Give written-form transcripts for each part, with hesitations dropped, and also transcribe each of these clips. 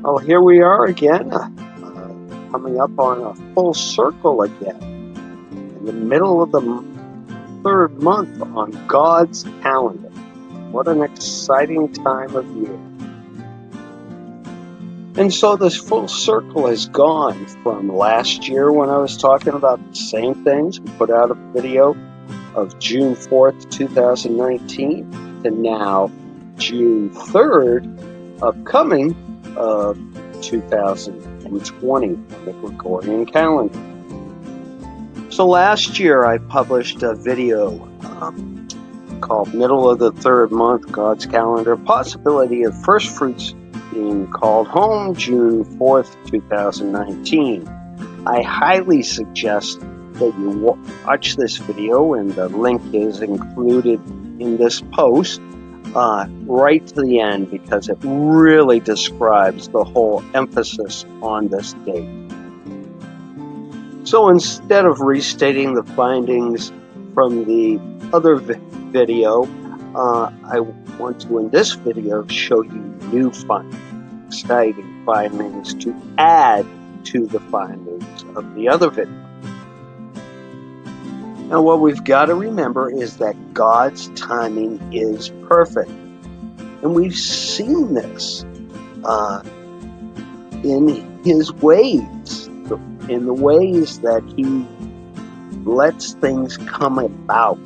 Well, here we are again, coming up on a full circle again, in the middle of the third month on God's calendar. What an exciting time of year. And so this full circle has gone from last year when I was talking about the same things. We put out a video of June 4th, 2019, to now June 3rd, upcoming 2020 on the Gregorian calendar. So last year I published a video called Middle of the Third Month, God's Calendar, Possibility of First Fruits being Called Home, June 4th, 2019. I highly suggest that you watch this video, and the link is included in this post right to the end, because it really describes the whole emphasis on this date. So instead of restating the findings from the other video, I want to, in this video, show you new findings, exciting findings to add to the findings of the other video. Now, what we've got to remember is that God's timing is perfect. And we've seen this in His ways, in the ways that He lets things come about.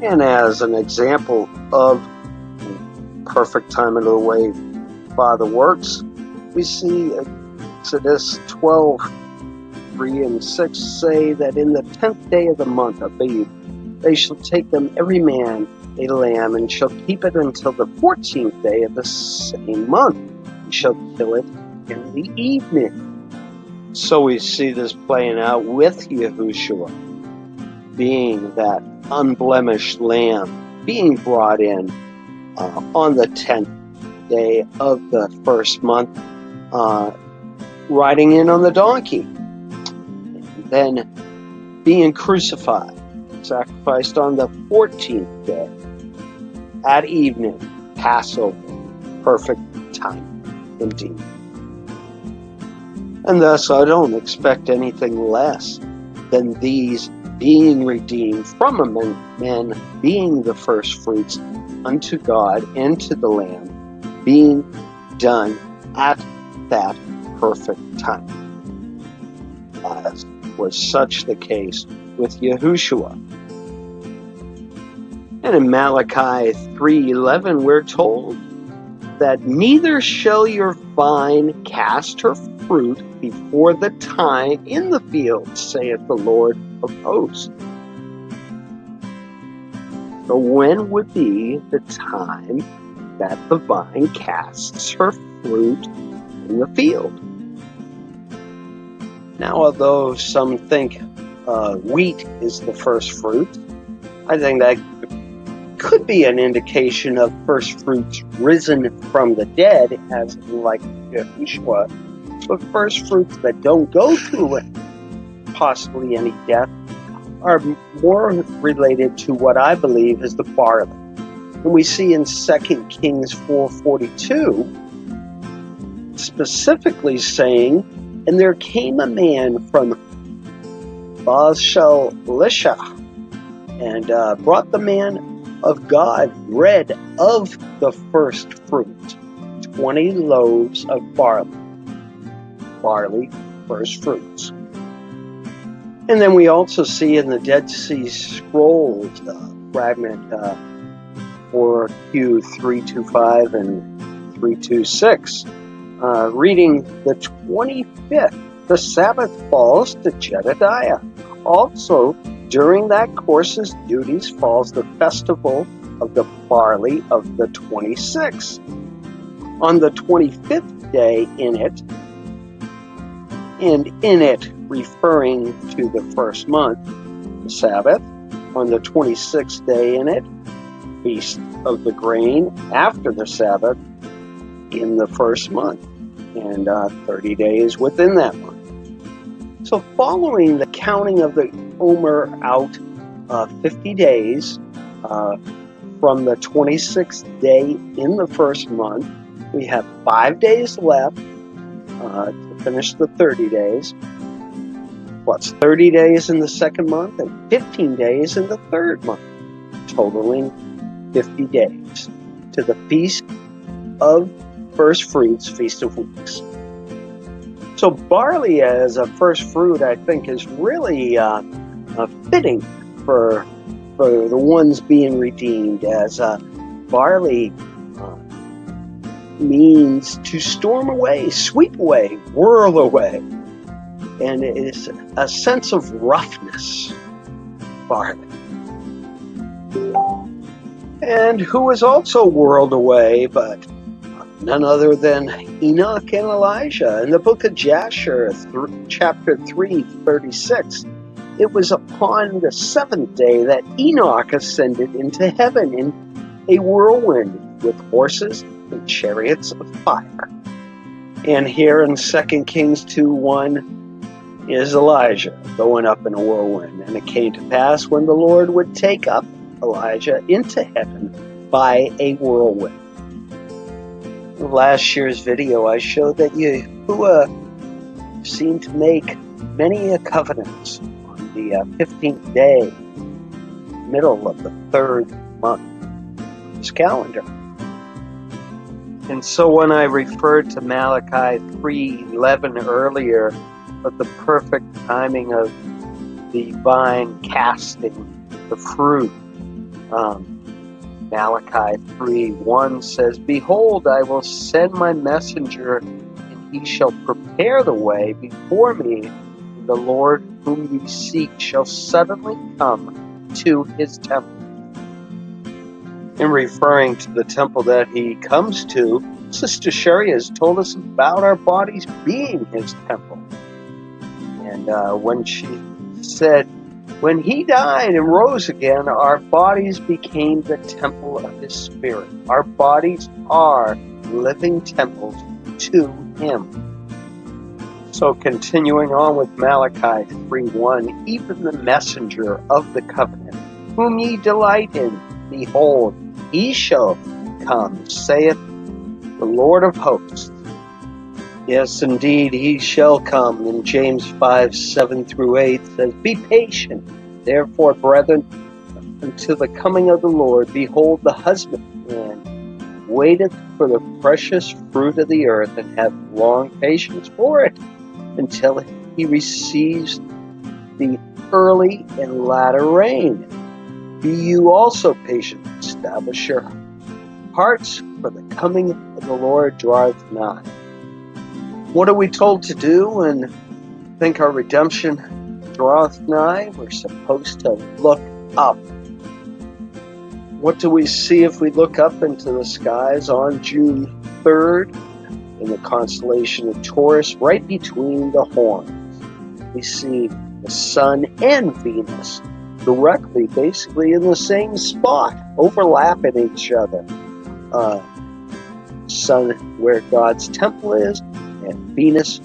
And as an example of perfect timing of the way Father works, we see Exodus 12:3 and 6 say that in the 10th day of the month of Abib, they shall take them every man a lamb, and shall keep it until the 14th day of the same month. He shall kill it in the evening. So we see this playing out with Yahushua being that unblemished lamb, being brought in on the 10th day of the first month, riding in on the donkey, and then being crucified, sacrificed on the 14th day at evening, Passover, perfect time indeed. And thus I don't expect anything less than these being redeemed from among men, being the first fruits unto God and to the Lamb, being done at that perfect time, as was such the case with Yahushua. And in Malachi 3:11, we're told that neither shall your vine cast her fruit before the time in the field, saith the Lord of hosts. So when would be the time that the vine casts her fruit in the field? Now, although some think wheat is the first fruit, I think that could be an indication of first fruits risen from the dead, as like Yahushua. But first fruits that don't go through possibly any death are more related to what I believe is the barley. And we see in 2 Kings 4:42 specifically saying, and there came a man from Baal-shalisha, and brought the man of God bread of the first fruit, 20 loaves of barley, first fruits. And then we also see in the Dead Sea Scrolls, fragment 4Q325 and 326, reading the 25th, the Sabbath falls to Jedediah. Also, during that course's duties falls the festival of the barley of the 26th. On the 25th day in it, and in it referring to the first month, the Sabbath. On the 26th day in it, Feast of the Grain after the Sabbath in the first month, and 30 days within that month. So following the counting of the Omer out 50 days from the 26th day in the first month We have 5 days left to finish the 30 days, plus 30 days in the second month and 15 days in the third month, totaling 50 days to the Feast of First Fruits, Feast of Weeks. So barley as a first fruit, I think, is really fitting for the ones being redeemed, as barley means to storm away, sweep away, whirl away. And it is a sense of roughness, barley. And who was also whirled away, but none other than Enoch and Elijah. In the book of Jasher, chapter 3, 36, it was upon the seventh day that Enoch ascended into heaven in a whirlwind with horses and chariots of fire. And here in 2 Kings 2:1 is Elijah going up in a whirlwind. And it came to pass when the Lord would take up Elijah into heaven by a whirlwind. In last year's video, I showed that Yahuwah seemed to make many covenants on the 15th day, middle of the third month of his calendar. And so when I referred to Malachi 3:11 earlier, of the perfect timing of the vine casting the fruit, Malachi 3:1 says, "Behold, I will send my messenger, and he shall prepare the way before me. And the Lord whom ye seek shall suddenly come to his temple." In referring to the temple that he comes to, Sister Sherry has told us about our bodies being his temple. And when she said, when he died and rose again, our bodies became the temple of his spirit. Our bodies are living temples to him. So continuing on with Malachi 3:1, "Even the messenger of the covenant, whom ye delight in, behold, he shall come, saith the Lord of hosts." Yes, indeed, he shall come. In James 5:7-8 says, "Be patient, therefore, brethren, until the coming of the Lord. Behold, the husbandman waiteth for the precious fruit of the earth, and hath long patience for it, until he receives the early and latter rain. Be you also patient, establish your hearts, for the coming of the Lord draweth nigh." What are we told to do when we think our redemption draweth nigh? We're supposed to look up. What do we see if we look up into the skies on June 3rd in the constellation of Taurus, right between the horns? We see the sun and Venus directly, basically in the same spot, overlapping each other. Sun where God's temple is, and Venus,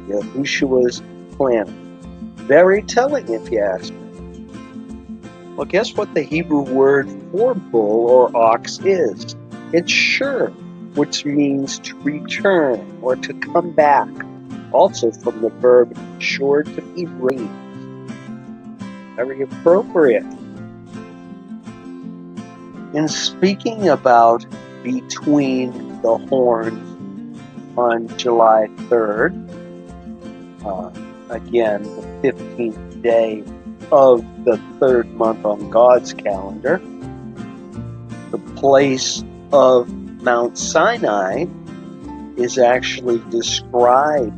Yahushua's planet. Very telling, if you ask me. Well, guess what the Hebrew word for bull or ox is? It's shur, which means to return or to come back, also from the verb shur, to be raised. Very appropriate. In speaking about between the horns on July 3rd, again, the 15th day of the third month on God's calendar, the place of Mount Sinai is actually described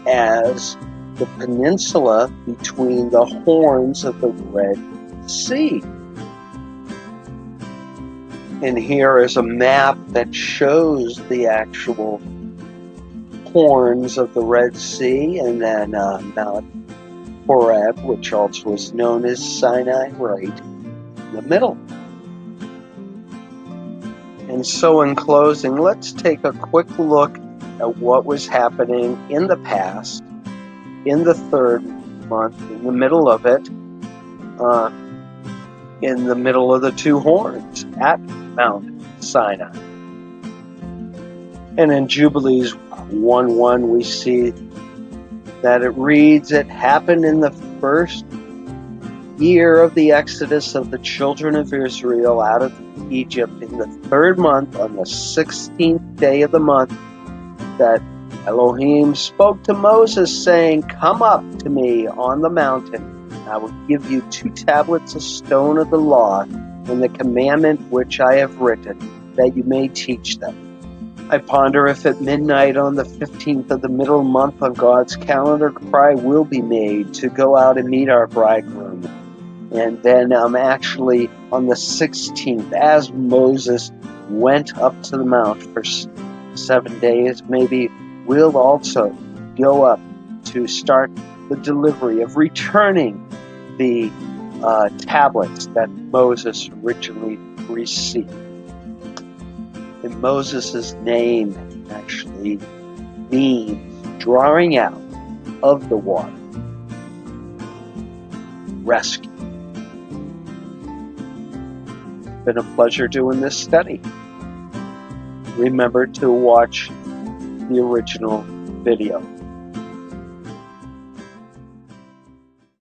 as the peninsula between the horns of the Red Sea. And here is a map that shows the actual horns of the Red Sea, and then Mount Horeb, which also is known as Sinai, right in the middle. And so in closing, let's take a quick look at what was happening in the past, in the third month, in the middle of it, in the middle of the two horns at Mount Sinai. And in Jubilees 1:1, we see that it reads, "It happened in the first year of the exodus of the children of Israel out of Egypt, in the 3rd month, on the 16th day of the month, that Elohim spoke to Moses, saying, Come up to me on the mountain, and I will give you 2 tablets of stone of the law, and the commandment which I have written, that you may teach them. I ponder if at midnight on the 15th of the middle month on God's calendar, cry will be made to go out and meet our bridegroom. And then actually on the 16th, as Moses went up to the mount for 7 days, maybe we'll also go up to start the delivery of returning the tablets that Moses originally received. And Moses' name actually means drawing out of the water, rescue. It's been a pleasure doing this study. Remember to watch the original video.